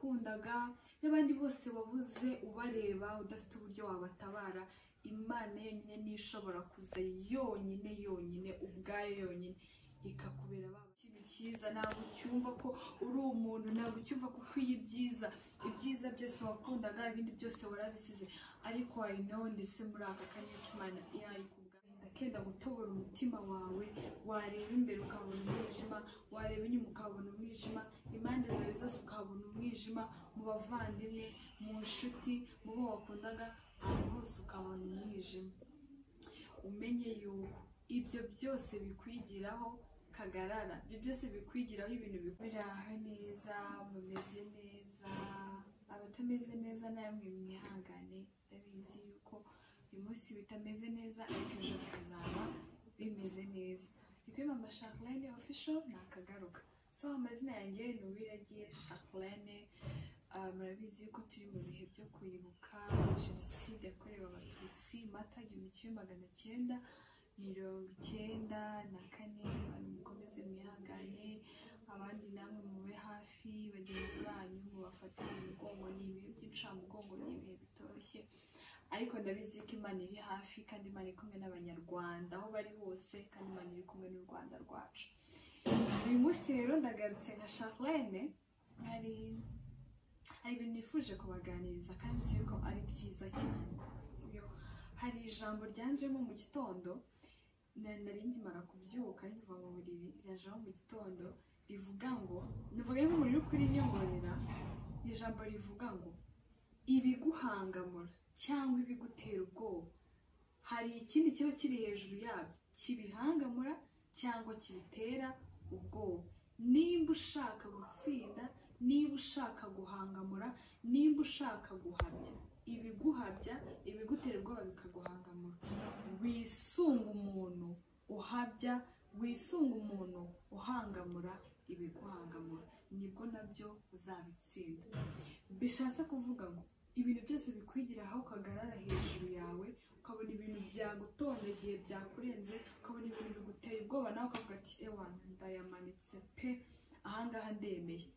wakundaga n'abandi bose wabuze ubareba udafite uburyo wabatabara. Imana yonyine niyo ishobora kuza yonyine ubwayo yonyine ikakubera ikintu cyiza. Ntabwo ucyumva ko uri umuntu, ntabwo ucyumva ko ukwiye ibyiza byose wakundaga, ibindi byose warabisize, ariko I know ndetse muri aka kanya k'Imana ihari kubwagahinda kenda gutobora umutima wawe. Wareba imbere ukabona umwijima, wareba inyuma ukabona umwijima, impande zawe zose ukabona umwijima, mu bavandimwe, mu nshuti, mu bo wakundaga, ahantu hose ukabona umwijima. Umenye yuko ibyo byose bikwigiraho kagarara, ibyo byose bikwigiraho ibintu biraho neza, mumeze neza. Abatameze neza namwe mwihangane, ndabizi yuko uyu munsi bitameze neza ariko ejo bikazaba bimeze neza. Niko Mama Charlene official nakagaruka. So amazina yanjye ni Uwiragiye Charlene. Murabizi yuko turi mu bihe byo kwibuka jenoside yakorewe abatutsi Mata 1994. Abantu mukomeze mwihangane, abandi namwe mube hafi bagenzi banyu, mubafatire umugongo. Ni ibihe by'incamugongo, ni ibihe bitoroshye, ariko ndabizi yuko Imana iri hafi kandi Imana iri kumwe n'abanyarwanda aho bari hose, kandi Imana iri kumwe n'u Rwanda rwacu. Uyu munsi rero ndagarutse nka Charlene, hari ibintu nifuje kubaganiriza kandi nzi ko ari byiza cyane. Hari ijambo ryanjemo mu gitondo, nari nkimara kubyuka nkiva mu buriri, ryajeho mu gitondo rivuga ngo, nivuga nk'umuntu uri kurinyongorera, ijambo rivuga ngo ibiguhangamura cyangwa ibigutera ubwoba, hari ikindi kiba kiri hejuru yabyo kibihangamura cyangwa kibitera ubwoba. Nimba ushaka gutsinda, niba ushaka guhangamura, nimba ushaka guhabya, ibiguhabya, ibigutera ubwoba bikaguhangamura, wisunga umuntu uhabya, wisunga umuntu uhangamura ibiguhangamura, nibwo nabyo uzabitsinda. Bishatse kuvuga ngo ibintu byose bikwigiraho ukagarara hejuru yawe, ukabona ibintu byagutondegeye byakurenze, ukabona ibintu biguteye ubwoba, nawe ukavuga ati ewa ndayamanitse pe, ahangaha ndemeye.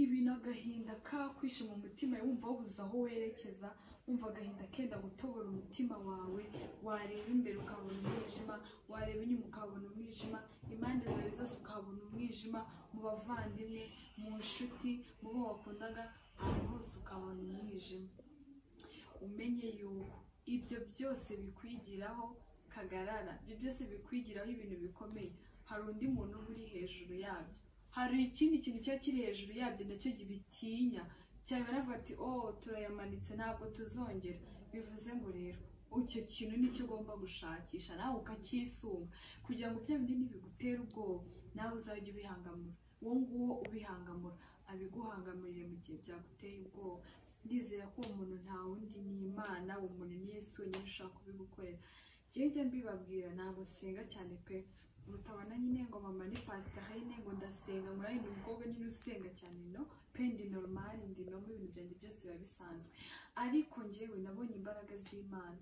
Ibintu agahinda kakwishe mu mutima, wumva wabuze aho werekeza, wumva agahinda kenda gutobora umutima wawe. Wareba imbere ukabona umwijima, wareba inyuma ukabona umwijima, impande zawe zose ukabona umwijima, mu bavandimwe, mu nshuti, mu bo wakundaga, ahantu hose ukabona umwijima. Umenye yuko ibyo byose bikwigiraho kagarara, ibyo byose bikwigiraho ibintu bikomeye. Hari undi muntu uri hejuru yabyo, hari ikindi kintu cyo kiri hejuru yabyo nacyo gibitinya cyane, baravuga ati oh turayamanitse ntabwo tuzongera. Bivuze ngo rero icyo kintu nicyo ugomba gushakisha nawe ukacyisunga, kugira ngo bya bindi ntibigutera ubwoba, nawe uzajya ubihangamura. Uwo nguwo ubihangamura abiguhangamurire mu gihe byaguteye ubwoba. Ndizera ko uwo muntu nta wundi ni Imana, uwo muntu ni Yesu wenyine ushaka kubigukorera. Njye mbibabwira, ntabwo senga cyane pe, mutabona nyine ngo mama ni pastorine ngo ndasenga, muri ayo mukobwa nyine usenga cyane, no pe ndi normal, ndi no mu bintu byanjye byose biba bisanzwe. Ariko njyewe nabonye imbaraga z'Imana.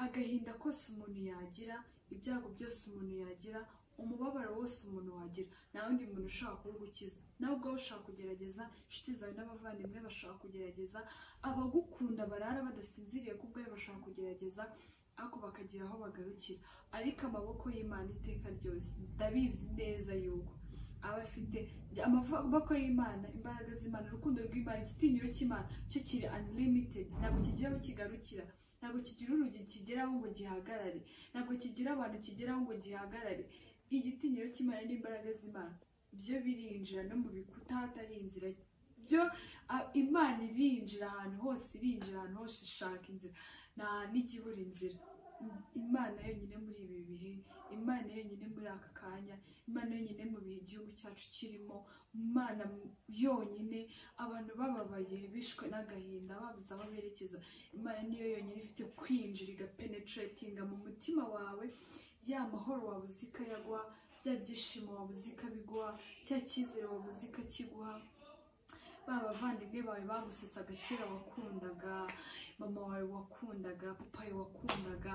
Agahinda kose umuntu yagira, ibyago byose umuntu yagira, umubabaro wose umuntu wagira, nta wundi muntu ushaka kugukiza. Nawe ubwawe ushaka kugerageza, inshuti zawe n'abavandimwe bashaka kugerageza, abagukunda barara badasinziriye kubwawe bashaka kugerageza, ariko bakagira aho bagarukira. Ariko amaboko y'Imana iteka ryose, ndabizi neza yuko abafite amaboko y'Imana, imbaraga z'Imana, urukundo rw'Imana, igitinyiro cy'Imana cyo kiri unlimited, ntabwo kigira aho kigarukira, ntabwo kigira urugi kigeraho ngo gihagarare, ntabwo kigira abantu kigeraho ngo gihagarare. Igitinyiro cy'Imana n'imbaraga z'Imana byo birinjira no mu bikuta hatari inzira, byo Imana irinjira ahantu hose, irinjira ahantu hose ishaka inzira, nta n'ikibura inzira. Imana yonyine muri ibi bihe, Imana yonyine muri aka kanya, Imana yonyine mu bihe igihugu cyacu kirimo, Imana yonyine abantu bababaye bishwe n'agahinda babuze aho berekeza, Imana niyo yonyine ifite kwinjira igapenetratinga mu mutima wawe, ya mahoro wabuze ikayagwa, bya byishimo wabuze ikabiguha, cya cyizere wabuze ikakiguha. Bavandimwe bawe bagusetsaga kera wakundaga, mama wawe wakundaga, papa wawe wakundaga,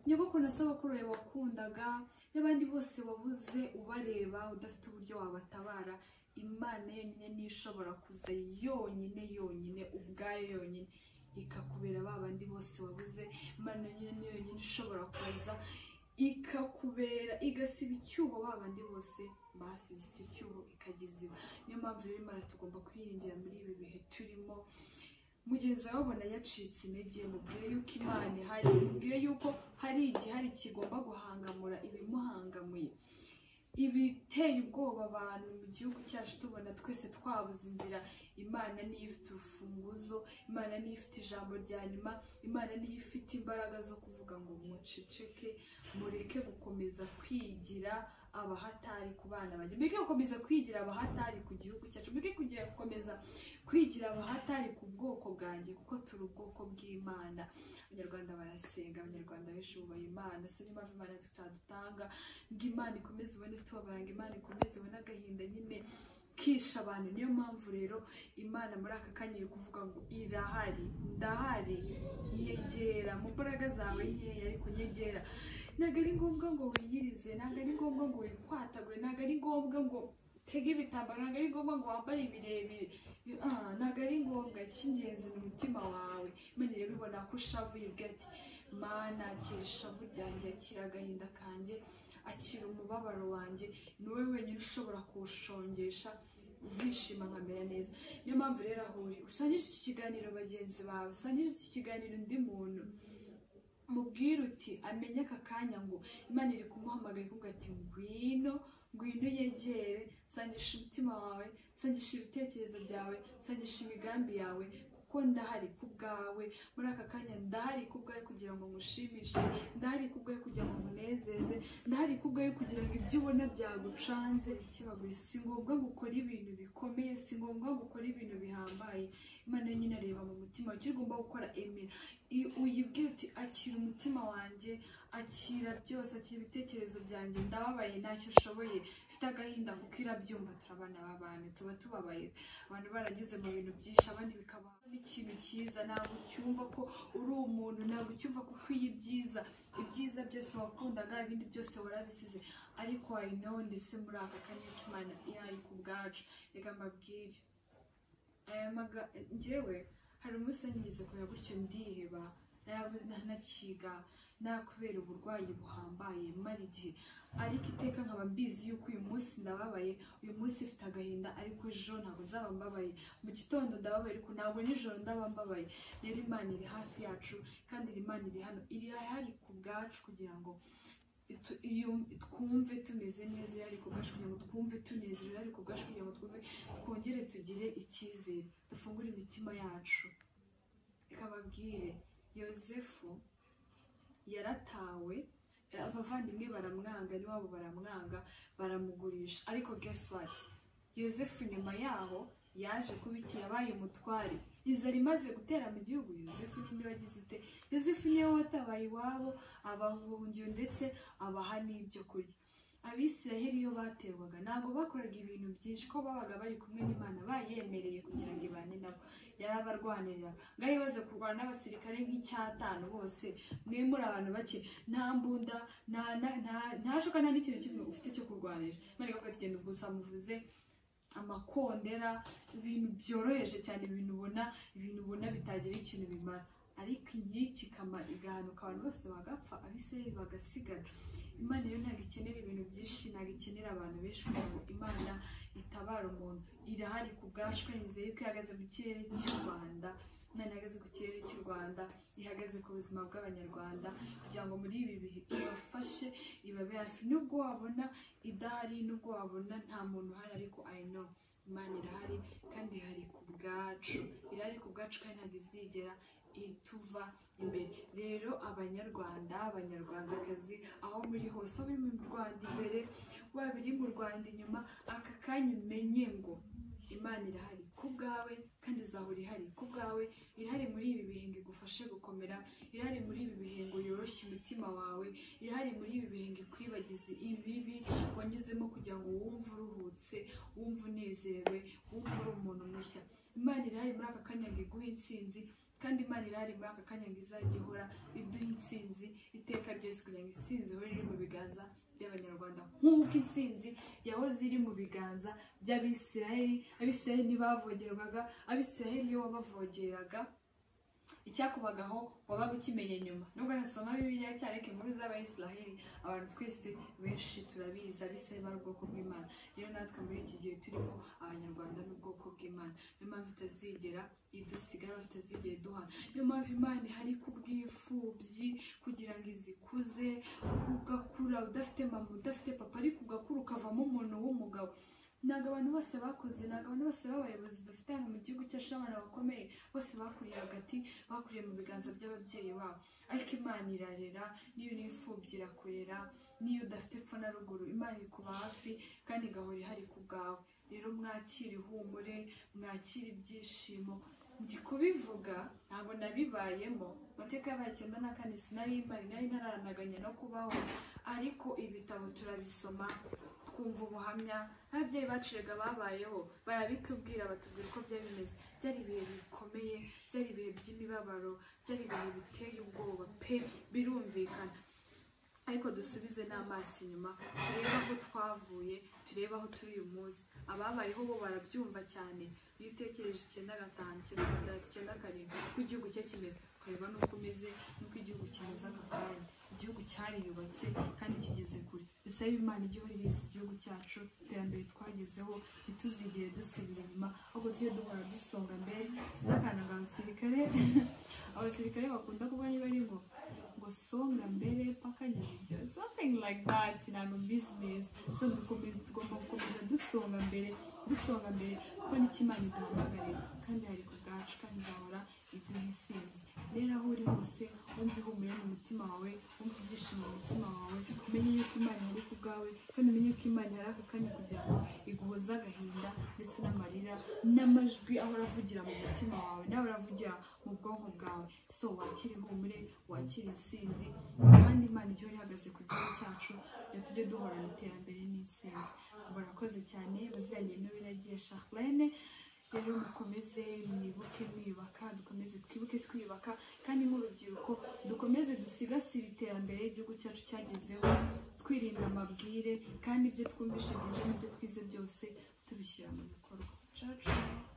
nyogokuru na sogokuru wawe wakundaga, n'abandi bose wabuze ubareba udafite uburyo wabatabara. Imana yonyine niyo ishobora kuza yonyine ubwayo yonyine ikakubera babandi bose wabuze. Imana yonyine niyo yonyine ishobora kuza ikakubera igasiba icyuho babandi bose basize icyo cyuho ikagiziba. Niyo mpamvu rero Imana tugomba kwiringira muri ibi bihe turimo. Mugenzi wawe abona yacitse intege, mubwire yuko Imana ihari, mubwire yuko hari igihari kigomba guhangamura ibimuhangamuye. Ibiteye ubwoba abantu mu gihugu cyacu tubona twese twabuze inzira, Imana niyo ifite urufunguzo, Imana niyo ifite ijambo rya nyuma, Imana niyo ifite imbaraga zo kuvuga ngo muceceke, mureke gukomeza kwigira abahatari ku bana banjye, mureke gukomeza kwigira abahatari ku gihugu cyacu, mureke gukomeza kwigira abahatari ku bwoko bwanjye, kuko turi ubwoko bw'Imana. Abanyarwanda barasenga, abanyarwanda benshi bubaha Imana, so niyo mpamvu Imana tutadutanga ngo Imana ikomeze ibone tubabara, ngo Imana ikomeze ibone agahinda nyine kisha abantu. Niyo mpamvu rero Imana muri aka kanya iri kuvuga ngo irahari, ndahari, nyegera mu mbaraga zawe nkeya, ariko nyegera. Ntabwo ari ngombwa ngo wiyirize, ntabwo ari ngombwa ngo wikwatagure, ntabwo ari ngombwa ngo tege ibitambaro, ntabwo ari ngombwa ngo wambare ibirebire, ntabwo ari ngombwa. Icy'ingenzi ni umutima wawe. Imana irabibona ko ushavuye, ubwe ati Mana akira ishavu ryanjye, akira agahinda kanjye, akira umubabaro wanjye, ni wowe wenyine ushobora kuwushongesha nkishima nkamera neza. Niyo mpamvu rero aho uri usangize iki kiganiro bagenzi bawe, usangize iki kiganiro undi muntu, mubwire uti amenye aka kanya ngo Imana iri kumuhamagaye kuvuga ati ngwino yegere, sangisha umutima wawe, sangisha ibitekerezo byawe, sangisha imigambi yawe, kuko ndahari ku bwawe muri aka kanya, ndahari ku bwawe kugira ngo ngushimishe, ndahari ku bwawe kugira ngo nkunezeze, ndahari ku bwawe kugira ngo ibyo ubona byagucanze ikibaguye. Si ngombwa ngo ukore ibintu bikomeye, si ngombwa ngo ukore ibintu bihambaye. Imana nyine areba mu mutima wawe, icyo ugomba gukora emera, uyibwire uti akira umutima wanjye, akira byose, akira ibitekerezo byanjye, ndababaye ntacyo ushoboye, mfite agahinda, kuko irabyumva. Turabana b'abantu tuba tubabaye, abantu baranyuze mu bintu byinshi, abandi bikaba ikintu cyiza, ntabwo ucyumva ko uri umuntu, ntabwo ucyumva ko ukwiye ibyiza byose wakundaga, ibindi byose warabisize, ariko I know ndetse muri aka kanya k'Imana ihari ku bwacu. Reka mbabwire njyewe hari umunsi nigeze kureba gutyo ndiheba, nakiga nakubera uburwayi buhambaye mara igihe, ariko iteka nkaba mbizi yuko uyu munsi ndababaye, uyu munsi mfite agahinda, ariko ejo ntabwo nzaba mbabaye, mu gitondo ndababaye ariko ntabwo nijoro ndaba mbabaye. Rero Imana iri hafi yacu, kandi Imana iri hano, iri hari ku bwacu kugira ngo twumve tumeze neza, yari ku bwacu kugira ngo twumve tunezerewe, yari ku bwacu kugira ngo twongere tugire icyizere, dufungure imitima yacu. Reka babwire, Yosefu yaratawe, abavandimwe baramwanga, n'iwabo baramwanga, baramugurisha, ariko guess what, Yosefu nyuma yaho yaje kuba iki, yabaye umutware. Inzara imaze gutera mu gihugu, Yosefu ninde wagize ute? Yosefu niwe watabaye iwabo, abahungiye ndetse abaha n'ibyo kurya. Abisiraheli iyo baterwaga ntabwo bakoraga ibintu byinshi, ko babaga bari kumwe n'Imana, bayemereye kugira ngo ibane nabo, yarabarwanirira. Ngaho baze kurwana n'abasirikare nk'icyatanu bose, mwe muri abantu bake, nta mbunda, nta shuka, nta n'ikintu kimwe ufite cyo kurwanira. Imana ikavuga ati genda gusa muvuze amakondera, ibintu byoroheje cyane, ibintu ubona bitagira ikintu bimara, ariko inkiki igahanuka, abantu bose bagapfa, abisiraheli bagasigara. Imana rero ntabwo ikenera ibintu byinshi, ntabwo ikenera abantu benshi kugira ngo Imana itabara umuntu. Irahari ku bwacu, kandi nizeye ko ihagaze mu kirere cy'u Rwanda. Imana ihagaze ku kirere cy'u Rwanda, ihagaze ku buzima bw'abanyarwanda, kugira ngo muri ibi bihe ibafashe, ibabe hafi. Nubwo wabona idahari, nubwo wabona nta muntu uhari, ariko I know Imana irahari, kandi ihari ku bwacu, irahari ku bwacu, kandi ntabwo izigera ituva imbere. Rero abanyarwanda, abanyarwandakazi, aho muri hose, aho uri mu Rwanda imbere, waba uri mu Rwanda inyuma, aka kanya umenye ngo Imana irahari ku bwawe, kandi izahora ihari ku bwawe. Irahari muri ibi bihe ngo igufashe gukomera, irahari muri ibi bihe ngo yoroshye umutima wawe, irahari muri ibi bihe ngo ikwibagize ibibi wanyuzemo, kugira ngo wumve uruhutse, wumve unezerewe, wumve uri umuntu mushya. Imana irahari muri aka kanya ngo iguhe intsinzi, kandi Imana irahari muri aka kanya ngo izajya ihora iduha intsinzi iteka ryose, kugira ngo intsinzi ihore iri mu biganza by'Abanyarwanda nk'uko intsinzi yahoze iri mu biganza by'Abisiraheli. Abisiraheli ntibavogerwaga, Abisiraheli iyo wabavogeraga icyakubagaho wabaga ukimenye nyuma. Nubwo nasoma Bibiliya cyareke inkuru z'Abayisiraheli, abantu twese benshi turabizi Abisiraheli bari ubwoko bw'Imana. Rero natwe muri iki gihe turimo Abanyarwanda n'ubwoko bw'Imana, niyo mpamvu itazigera idusiga, itazigera iduhana. Niyo mpamvu Imana ihari kubw'imfubyi kugira ngo izikuze, ugakura udafite mama udafite papa, ariko ugakura ukavamo umuntu w'umugabo. Ntabwo abantu bose bakuze, ntabwo abantu bose b'abayobozi dufite hano mu gihugu cyacu, abana bakomeye bose bakuriye hagati, bakuriye mu biganza by'ababyeyi babo. Ariko Imana irarera, niyo n'imfubyi irakurera, niyo udafite epfo na ruguru Imana ikuba hafi kandi igahora ihari ku bwawe. Rero mwakire ihumure, mwakire ibyishimo. Ndi kubivuga ntabwo nabibayemo, amateka yabaye 94 sinari impari, nari ntaranaganya no kubaho, ariko ibitabo turabisoma twumva ubuhamya ababyeyi baciraga babayeho, barabitubwira, batubwira uko byari bimeze. Byari ibihe bikomeye, byari ibihe by'imibabaro, byari ibihe biteye ubwoba pe, birumvikana. Ariko dusubize n'amaso inyuma, turebe aho twavuye, turebe aho turi uyu munsi. Ababayeho bo barabyumva cyane. Iyo utekereje 95, 96, 97 ko igihugu cye kimeze, ukareba n'uko umeze, n'uko igihugu kimeze aka kanya. Igihugu cyariyubatse kandi kigeze kure. Dusabe Imana igihora irinze igihugu cyacu, iterambere twagezeho ntituzigere dusubira inyuma, ahubwo tujye duhora dusonga mbere. Zakana ngo abasirikare bakunda kuvuga niba ari ngo songa mbere paka nyabyo, something like that, ntabwo business. So tugomba gukomeza dusonga mbere, kuko n'icyo Imana iduhamagarira kandi hari ku bwacu, kandi izahora iduha intsinzi. Rero aho uri hose wumva ihumure mu mutima wawe, wumva ibyishimo mu mutima wawe, umenye yuko Imana iri ku bwawe, kandi umenye ko Imana hari aka kanya kugira ngo iguhoze agahinda ndetse n'amarira n'amajwi ahora avugira mu mutima wawe, nawe uravugira mu bwonko bwawe. So wakire ihumure, wakire intsinzi, kandi Imana igihora ihagaze ku gihugu cyacu, tujye duhorana iterambere n'intsinzi. Murakoze cyane, baziranye n'Uwiragiye Charlene. Rero mukomeze mwibuke mwiyubaka, dukomeze twibuke twiyubaka, kandi nk'urubyiruko dukomeze dusigasire iterambere igihugu cyacu cyagezeho, twirinda amabwire, kandi ibyo twumvishe byiza n'ibyo twize byose tubishyira mu bikorwa. Ciao ciao.